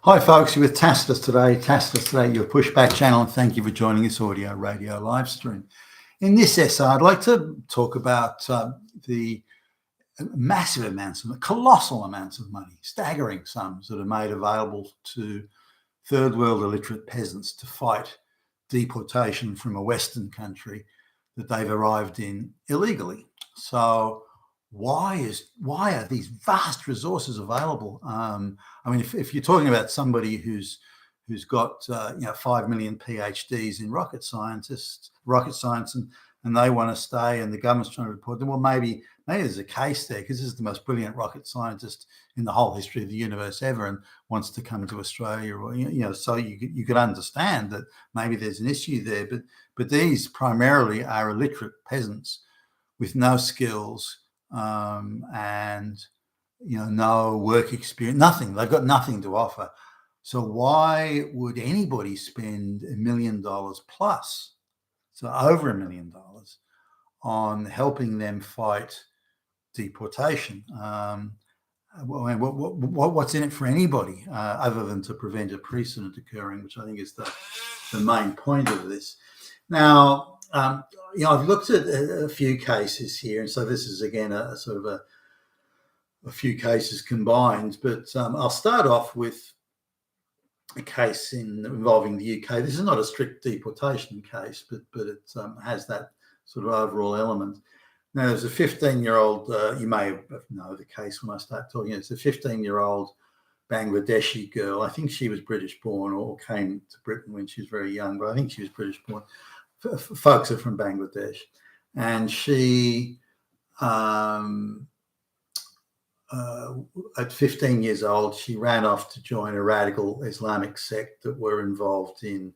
Hi folks, you're with Tacitus today. Tacitus today, your pushback channel, and thank you for joining this audio radio live stream. In this essay, I'd like to talk about the massive amounts, colossal amounts of money, staggering sums that are made available to third world illiterate peasants to fight deportation from a Western country that they've arrived in illegally. So why are these vast resources available? I mean, if you're talking about somebody who's got 5 million PhDs in rocket science, and they want to stay, and the government's trying to report them, well, maybe there's a case there, because this is the most brilliant rocket scientist in the whole history of the universe ever, and wants to come to Australia, or so you could understand that maybe there's an issue there. But these primarily are illiterate peasants with no skills and no work experience, nothing. They've got nothing to offer. So why would anybody spend $1 million plus, so over $1 million, on helping them fight deportation? What's in it for anybody other than to prevent a precedent occurring, which I think is the main point of this. Now, I've looked at a few cases here, and so this is again a sort of a few cases combined, but I'll start off with a case involving the UK. This is not a strict deportation case, but it has that sort of overall element. Now, there's a 15-year-old, you may know the case when I start talking, it's a 15-year-old Bangladeshi girl. I think she was British born or came to Britain when she was very young, but I think she was British born. Folks are from Bangladesh. And she, at 15 years old, she ran off to join a radical Islamic sect that were involved in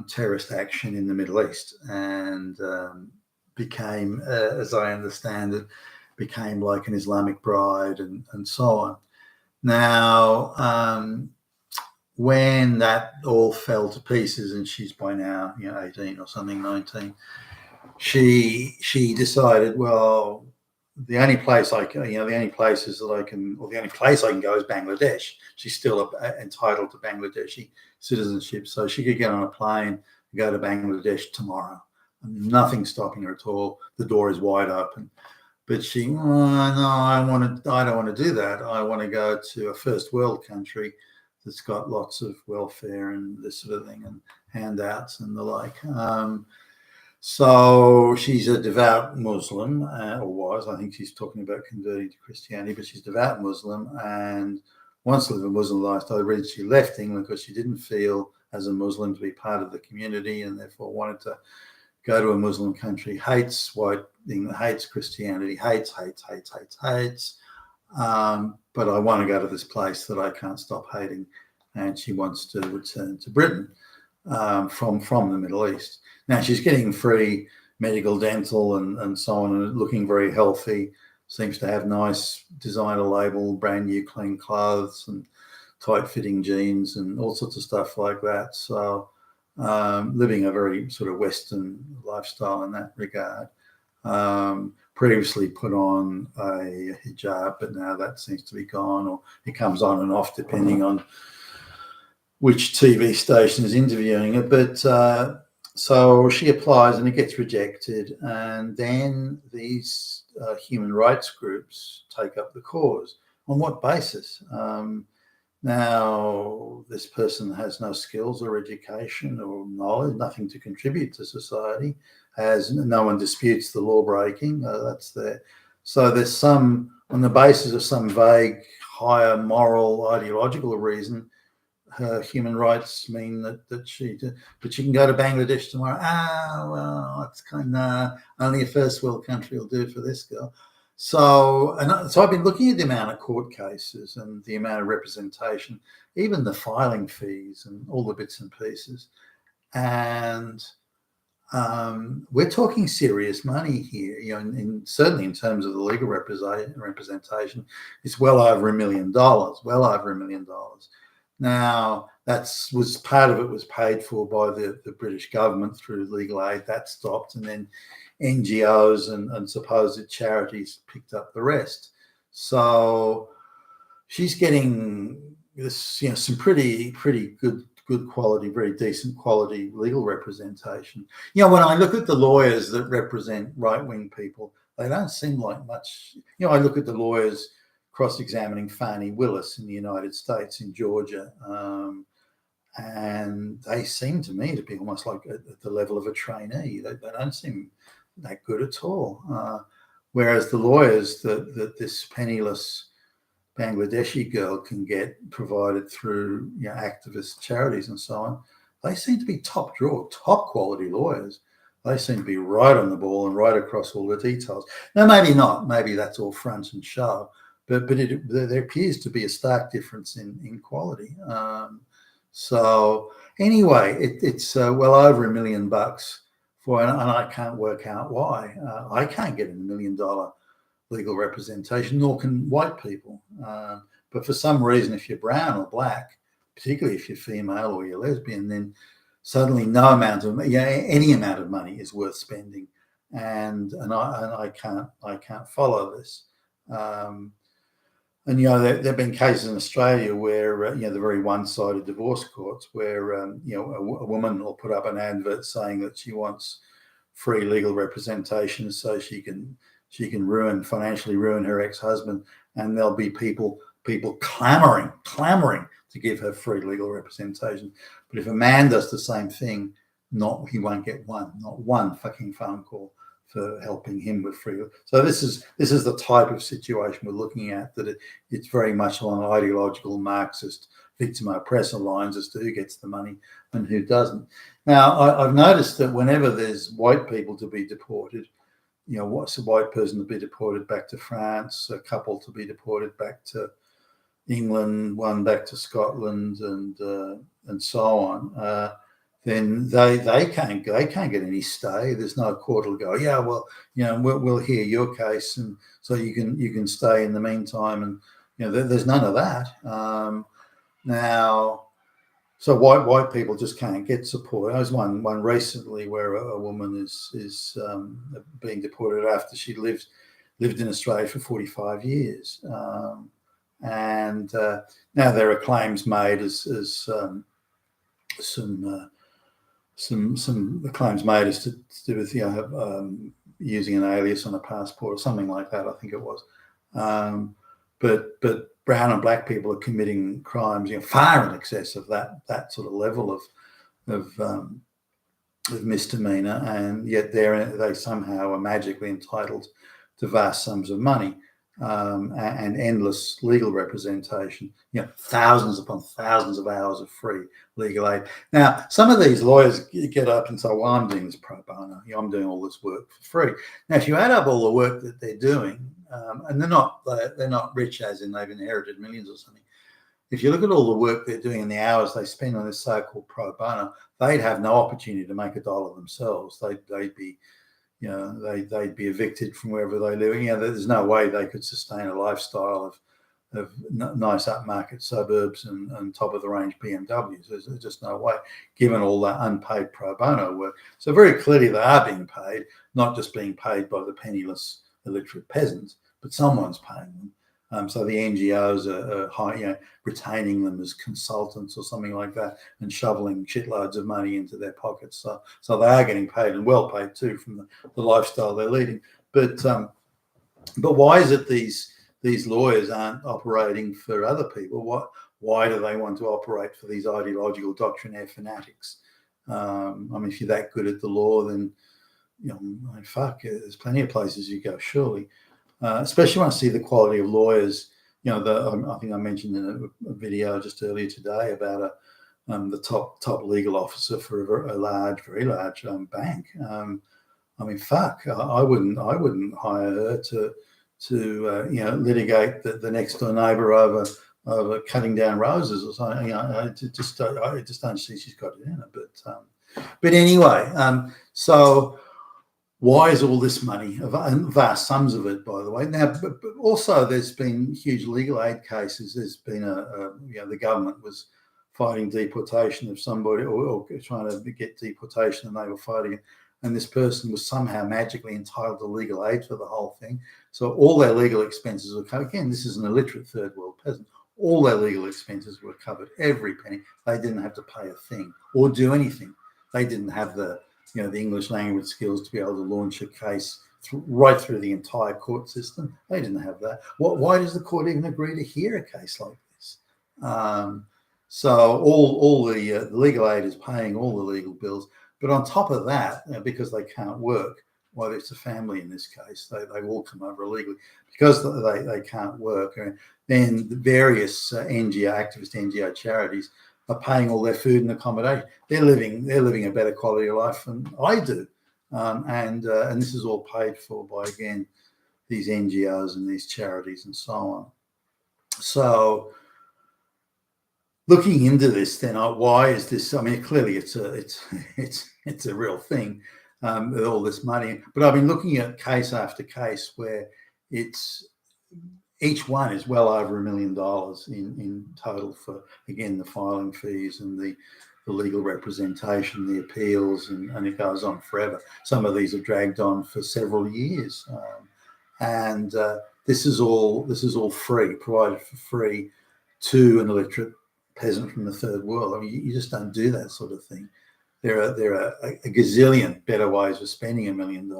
terrorist action in the Middle East, and became, as I understand it, became like an Islamic bride and so on. Now, when that all fell to pieces, and she's by now 18 or something, 19, she decided, well, the only place I can go is Bangladesh. She's still entitled to Bangladeshi citizenship, so she could get on a plane and go to Bangladesh tomorrow. Nothing stopping her at all. The door is wide open. But she, no, I don't want to do that. I want to go to a first world country that's got lots of welfare and this sort of thing, and handouts and the like. So she's a devout Muslim, or was. I think she's talking about converting to Christianity, but she's devout Muslim and wants to live a Muslim lifestyle. Originally, she left England because she didn't feel as a Muslim to be part of the community, and therefore wanted to go to a Muslim country. Hates white England, hates Christianity, hates. But I want to go to this place that I can't stop hating, and she wants to return to Britain from the Middle East. Now, she's getting free medical, dental, and so on, and looking very healthy. Seems to have nice designer label, brand new clean clothes and tight-fitting jeans and all sorts of stuff like that. So living a very sort of Western lifestyle in that regard. Previously put on a hijab, but now that seems to be gone, or it comes on and off depending on which TV station is interviewing it. But so she applies and it gets rejected, and then these human rights groups take up the cause. On what basis? Now, this person has no skills or education or knowledge, nothing to contribute to society. No one disputes the law breaking. That's there. So there's some, on the basis of some vague, higher moral, ideological reason, her human rights mean that she can go to Bangladesh tomorrow. Well, it's kind of only a first world country will do for this girl. So I've been looking at the amount of court cases and the amount of representation, even the filing fees and all the bits and pieces. And we're talking serious money here, certainly in terms of the legal representation, it's well over $1 million, well over $1 million. Now, part of it was paid for by the British government through legal aid. That stopped, and then NGOs and supposed charities picked up the rest. So she's getting this, some pretty good quality, very decent quality legal representation. When I look at the lawyers that represent right-wing people, they don't seem like much. I look at the lawyers cross-examining Fani Willis in the United States, in Georgia, and they seem to me to be almost like at the level of a trainee. They don't seem that good at all. Whereas the lawyers that this penniless Bangladeshi girl can get provided through activist charities and so on, they seem to be top drawer, top quality lawyers. They seem to be right on the ball and right across all the details. Now, maybe not. Maybe that's all front and show, but there appears to be a stark difference in quality. So anyway, it's well over $1 million for, and I can't work out why. I can't get a $1 million legal representation, nor can white people. But for some reason, if you're brown or black, particularly if you're female or you're lesbian, then suddenly no amount of any amount of money is worth spending, and I can't follow this. And there have been cases in Australia where the very one-sided divorce courts, where a woman will put up an advert saying that she wants free legal representation so she can financially ruin her ex-husband, and there'll be people clamoring to give her free legal representation. But if a man does the same thing, he won't get not one fucking phone call for helping him with free. So this is the type of situation we're looking at, that it's very much along ideological Marxist victim oppressor lines as to who gets the money and who doesn't. Now, I've noticed that whenever there's white people to be deported, what's a white person to be deported back to France, a couple to be deported back to England, one back to Scotland, and so on, then they can't get any stay. There's no court will go, we'll hear your case, and so you can stay in the meantime, and there's none of that now. So white people just can't get support. There was one recently where a woman is being deported after she lived in Australia for 45 years, and now there are claims made as some claims made as to do with using an alias on a passport or something like that, I think it was. But brown and black people are committing crimes far in excess of that sort of level of misdemeanor, and yet they somehow are magically entitled to vast sums of money and endless legal representation. Thousands upon thousands of hours of free legal aid. Now, some of these lawyers get up and say, "Well, I'm doing this pro bono. I'm doing all this work for free." Now, if you add up all the work that they're doing, and they're not rich, as in they've inherited millions or something. If you look at all the work they're doing and the hours they spend on this so-called pro bono, they'd have no opportunity to make a dollar themselves. They'd be they'd be evicted from wherever they live. There's no way they could sustain a lifestyle of nice upmarket suburbs and top of the range BMWs. There's just no way, given all that unpaid pro bono work. So very clearly they are being paid, not just being paid by the penniless illiterate peasants, but someone's paying them. So the NGOs are retaining them as consultants or something like that, and shoveling shitloads of money into their pockets. So they are getting paid, and well paid too, from the lifestyle they're leading. But why is it these lawyers aren't operating for other people? Why do they want to operate for these ideological doctrinaire fanatics? If you're that good at the law, then there's plenty of places you go, surely. Especially when I see the quality of lawyers. I think I mentioned in a video just earlier today about the top legal officer for a very large bank. I wouldn't hire her to litigate the next door neighbour over cutting down roses or something. I just don't see she's got it in her. But anyway, so. Why is all this money, vast sums of it, by the way? Now, but also there's been huge legal aid cases. There's been the government was fighting deportation of somebody, or trying to get deportation, and they were fighting it. And this person was somehow magically entitled to legal aid for the whole thing. So all their legal expenses were covered. Again, this is an illiterate third world peasant. All their legal expenses were covered, every penny. They didn't have to pay a thing or do anything. They didn't have the English language skills to be able to launch a case right through the entire court system. They didn't have that. Why does the court even agree to hear a case like this? So all the legal aid is paying all the legal bills. But on top of that, because they can't work, well, it's a family in this case, they all come over illegally because they can't work. Then the various activist NGO charities are paying all their food and accommodation. They're living a better quality of life than I do, and this is all paid for by, again, these NGOs and these charities and so on. So, looking into this, then, why is this? I mean, clearly it's a real thing with all this money. But I've been looking at case after case where each one is well over $1 million in total for, again, the filing fees and the legal representation, the appeals, and it goes on forever. Some of these are dragged on for several years, and this is all free, provided for free to an illiterate peasant from the third world. I mean, you just don't do that sort of thing. There are a gazillion better ways of spending $1 million,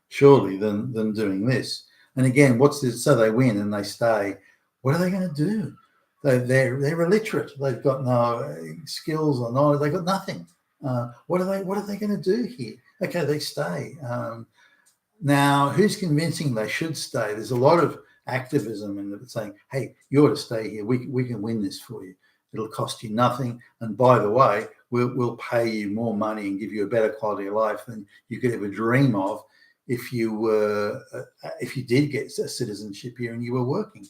surely, than doing this. And again, what's this? So they win and they stay. What are they going to do? They're illiterate. They've got no skills or knowledge. They've got nothing. What are they going to do here? Okay, they stay. Now, who's convincing they should stay? There's a lot of activism and saying, "Hey, you ought to stay here. We can win this for you. It'll cost you nothing. And by the way, we'll pay you more money and give you a better quality of life than you could ever dream of if you did get a citizenship here and you were working."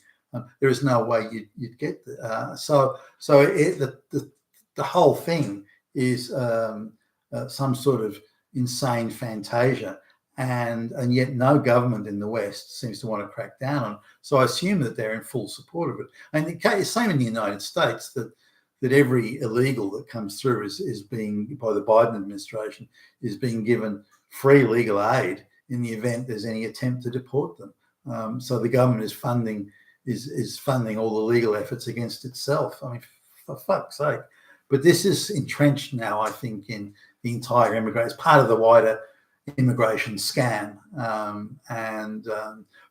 There is no way you'd get that. So the whole thing is some sort of insane fantasia, and yet no government in the West seems to want to crack down on it. So I assume that they're in full support of it. And the same in the United States, that every illegal that comes through is being, by the Biden administration, is being given free legal aid in the event there's any attempt to deport them. So the government is funding all the legal efforts against itself. I mean, for fuck's sake. But this is entrenched now, I think, in the entire immigration. It's part of the wider immigration scam.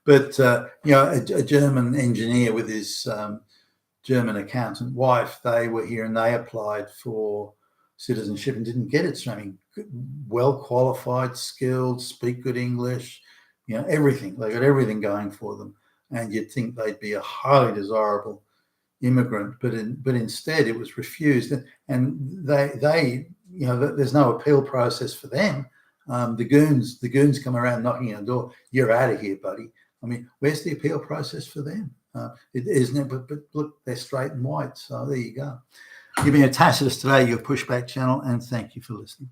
But a German engineer with his German accountant wife, they were here and they applied for citizenship and didn't get it. So, I mean, well qualified, skilled, speak good English, everything. They got everything going for them. And you'd think they'd be a highly desirable immigrant, but instead it was refused. And they there's no appeal process for them. The goons come around knocking on the door. You're out of here, buddy. I mean, where's the appeal process for them? It isn't it? But look, they're straight and white. So there you go. You've been a Tacitus today, your pushback channel, and thank you for listening.